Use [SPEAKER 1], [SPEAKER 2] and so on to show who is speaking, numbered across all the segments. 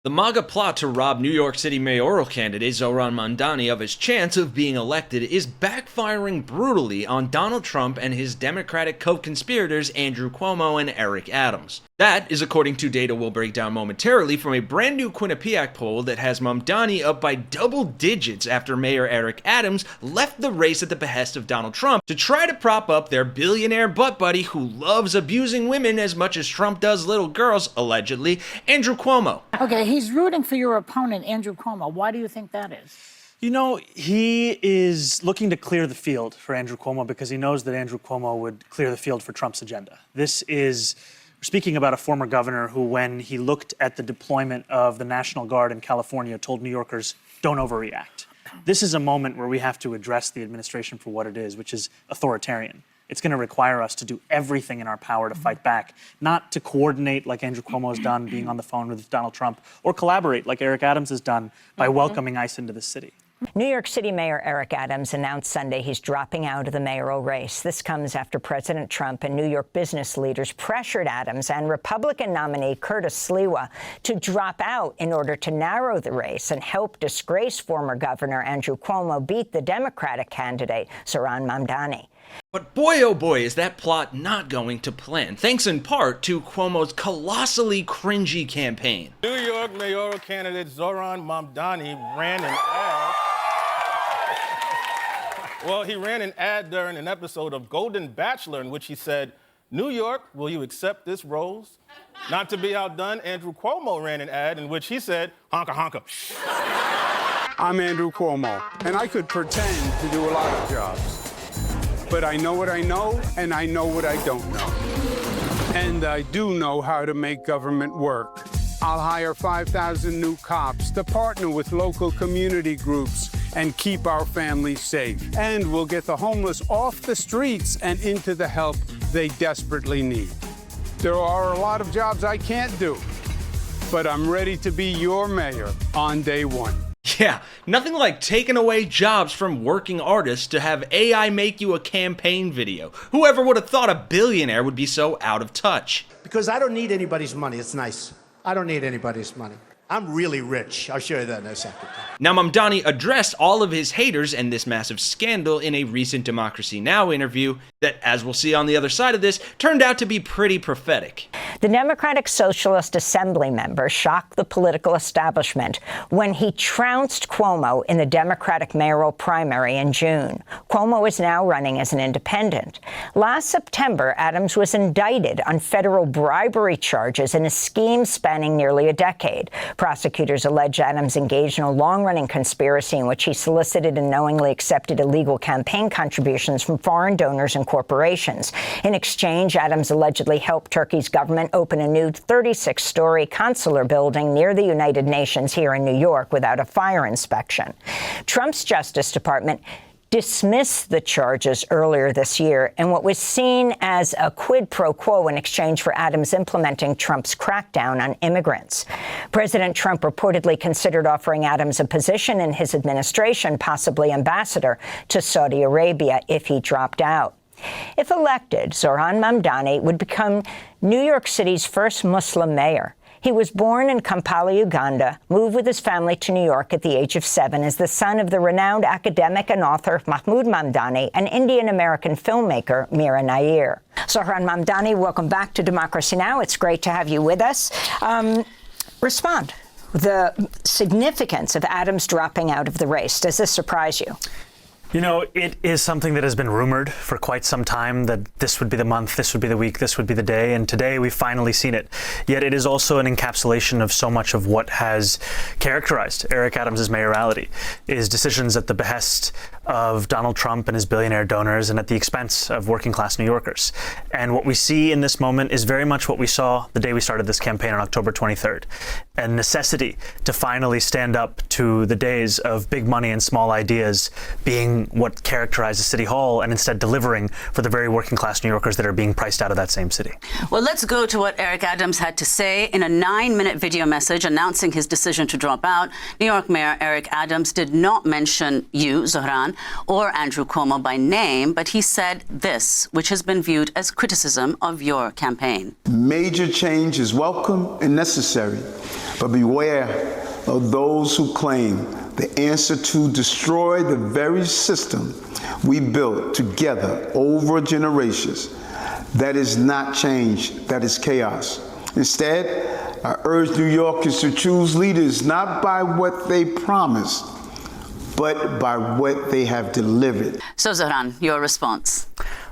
[SPEAKER 1] The MAGA plot to rob New York City mayoral candidate Zohran Mamdani of his chance of being elected is backfiring brutally on Donald Trump and his Democratic co-conspirators Andrew Cuomo and Eric Adams. That is according to data we'll break down momentarily from a brand new Quinnipiac poll that has Mamdani up by double digits after Mayor Eric Adams left the race at the behest of Donald Trump to try to prop up their billionaire butt buddy who loves abusing women as much as Trump does little girls, allegedly, Andrew Cuomo.
[SPEAKER 2] Okay, he's rooting for your opponent, Andrew Cuomo. Why do you think that is?
[SPEAKER 3] You know, he is looking to clear the field for Andrew Cuomo because he knows that Andrew Cuomo would clear the field for Trump's agenda. We're speaking about a former governor who, when he looked at the deployment of the National Guard in California, told New Yorkers, don't overreact. This is a moment where we have to address the administration for what it is, which is authoritarian. It's going to require us to do everything in our power to fight back, not to coordinate like Andrew Cuomo has done, being on the phone with Donald Trump, or collaborate like Eric Adams has done by welcoming ICE into the city.
[SPEAKER 4] New York City Mayor Eric Adams announced Sunday he's dropping out of the mayoral race. This comes after President Trump and New York business leaders pressured Adams and Republican nominee Curtis Sliwa to drop out in order to narrow the race and help disgraced former Governor Andrew Cuomo beat the Democratic candidate Zohran Mamdani.
[SPEAKER 1] But boy oh boy is that plot not going to plan, thanks in part to Cuomo's colossally cringy campaign.
[SPEAKER 5] New York mayoral candidate Zohran Mamdani ran an ad. Well, he ran an ad during an episode of Golden Bachelor in which he said, "New York, will you accept this rose?" Not to be outdone, Andrew Cuomo ran an ad in which he said, "Honka honka."
[SPEAKER 6] I'm Andrew Cuomo, and I could pretend to do a lot of jobs. But I know what I know, and I know what I don't know. And I do know how to make government work. I'll hire 5,000 new cops to partner with local community groups and keep our families safe. And we'll get the homeless off the streets and into the help they desperately need. There are a lot of jobs I can't do, but I'm ready to be your mayor on day one.
[SPEAKER 1] Yeah, nothing like taking away jobs from working artists to have AI make you a campaign video. Whoever would have thought a billionaire would be so out of touch?
[SPEAKER 7] Because I don't need anybody's money. It's nice. I don't need anybody's money. I'm really rich. I'll show you that in a second.
[SPEAKER 1] Now, Mamdani addressed all of his haters and this massive scandal in a recent Democracy Now! Interview that, as we'll see on the other side of this, turned out to be pretty prophetic.
[SPEAKER 4] The Democratic Socialist Assembly member shocked the political establishment when he trounced Cuomo in the Democratic mayoral primary in June. Cuomo is now running as an independent. Last September, Adams was indicted on federal bribery charges in a scheme spanning nearly a decade. Prosecutors allege Adams engaged in a long-running conspiracy in which he solicited and knowingly accepted illegal campaign contributions from foreign donors and corporations. In exchange, Adams allegedly helped Turkey's government open a new 36-story consular building near the United Nations here in New York without a fire inspection. Trump's Justice Department dismissed the charges earlier this year in what was seen as a quid pro quo in exchange for Adams implementing Trump's crackdown on immigrants. President Trump reportedly considered offering Adams a position in his administration, possibly ambassador to Saudi Arabia, if he dropped out. If elected, Zohran Mamdani would become New York City's first Muslim mayor. He was born in Kampala, Uganda, moved with his family to New York at the age of 7 as the son of the renowned academic and author Mahmoud Mamdani and Indian-American filmmaker Mira Nair. Zohran Mamdani, welcome back to Democracy Now! It's great to have you with us. Respond. The significance of Adams dropping out of the race, does this surprise you?
[SPEAKER 3] You know, it is something that has been rumored for quite some time, that this would be the month, this would be the week, this would be the day, and today we've finally seen it. Yet it is also an encapsulation of so much of what has characterized Eric Adams' mayoralty, is decisions at the behest of Donald Trump and his billionaire donors and at the expense of working-class New Yorkers. And what we see in this moment is very much what we saw the day we started this campaign on October 23rd, a necessity to finally stand up to the days of big money and small ideas being what characterizes City Hall and instead delivering for the very working class New Yorkers that are being priced out of that same city.
[SPEAKER 8] Well, let's go to what Eric Adams had to say in a 9-minute video message announcing his decision to drop out. New York Mayor Eric Adams did not mention you, Zohran, or Andrew Cuomo by name, but he said this, which has been viewed as criticism of your campaign.
[SPEAKER 9] Major change is welcome and necessary, but beware of those who claim the answer to destroy the very system we built together over generations. That is not change, that is chaos. Instead, I urge New Yorkers to choose leaders not by what they promise, but by what they have delivered.
[SPEAKER 8] So, Zohran, your response?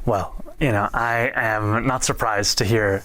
[SPEAKER 3] Well, I am not surprised to hear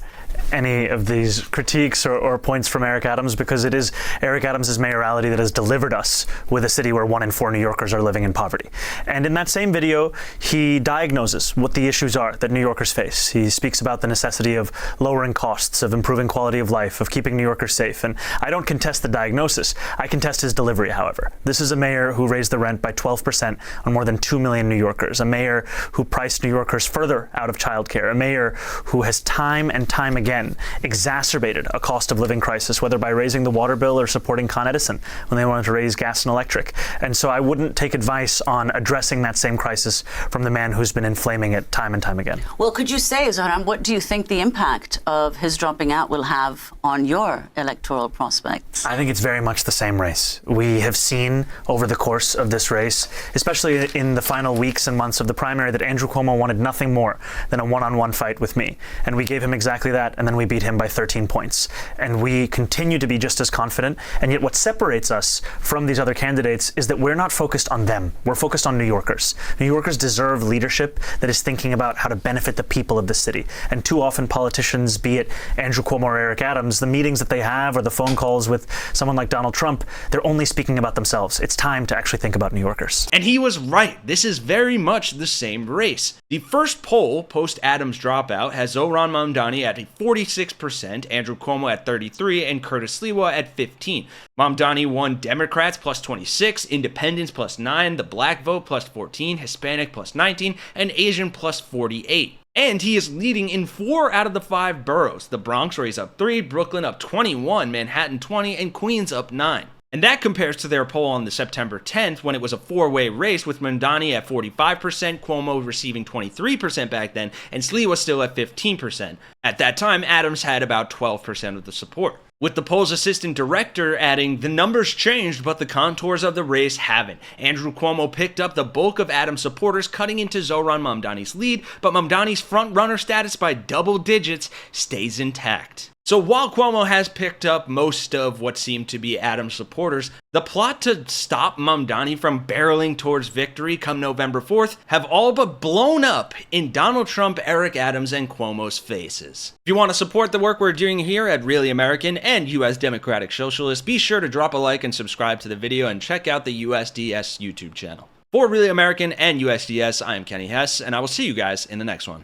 [SPEAKER 3] any of these critiques or points from Eric Adams, because it is Eric Adams' mayoralty that has delivered us with a city where 1 in 4 New Yorkers are living in poverty. And in that same video, he diagnoses what the issues are that New Yorkers face. He speaks about the necessity of lowering costs, of improving quality of life, of keeping New Yorkers safe. And I don't contest the diagnosis. I contest his delivery, however. This is a mayor who raised the rent by 12% on more than 2 million New Yorkers, a mayor who priced New Yorkers further out of childcare, a mayor who has time and time again exacerbated a cost of living crisis, whether by raising the water bill or supporting Con Edison when they wanted to raise gas and electric. And so I wouldn't take advice on addressing that same crisis from the man who's been inflaming it time and time again.
[SPEAKER 8] Well, could you say, Zohran, what do you think the impact of his dropping out will have on your electoral prospects?
[SPEAKER 3] I think it's very much the same race. We have seen over the course of this race, especially in the final weeks and months of the primary, that Andrew Cuomo wanted nothing more than a one-on-one fight with me. And we gave him exactly that, and then we beat him by 13 points. And we continue to be just as confident. And yet what separates us from these other candidates is that we're not focused on them. We're focused on New Yorkers. New Yorkers deserve leadership that is thinking about how to benefit the people of the city. And too often politicians, be it Andrew Cuomo or Eric Adams, the meetings that they have or the phone calls with someone like Donald Trump, they're only speaking about themselves. It's time to actually think about New Yorkers.
[SPEAKER 1] And he was right. This is very much the same race. The first poll post Adams dropout has Zohran Mamdani at a 46%, Andrew Cuomo at 33%, and Curtis Sliwa at 15%. Mamdani won Democrats plus 26, Independents plus 9, the Black vote plus 14, Hispanic plus 19, and Asian plus 48. And he is leading in 4 out of the 5 boroughs. The Bronx, where he's up 3, Brooklyn up 21, Manhattan 20, and Queens up 9. And that compares to their poll on the September 10th, when it was a 4-way race with Mamdani at 45%, Cuomo receiving 23% back then, and Sliwa still at 15%. At that time, Adams had about 12% of the support. With the poll's assistant director adding, the numbers changed, but the contours of the race haven't. Andrew Cuomo picked up the bulk of Adams' supporters, cutting into Zohran Mamdani's lead, but Mamdani's front-runner status by double digits stays intact. So while Cuomo has picked up most of what seemed to be Adams' supporters, the plot to stop Mamdani from barreling towards victory come November 4th have all but blown up in Donald Trump, Eric Adams, and Cuomo's faces. If you want to support the work we're doing here at Really American and U.S. Democratic Socialist, be sure to drop a like and subscribe to the video and check out the USDS YouTube channel. For Really American and USDS, I am Kenny Hesse, and I will see you guys in the next one.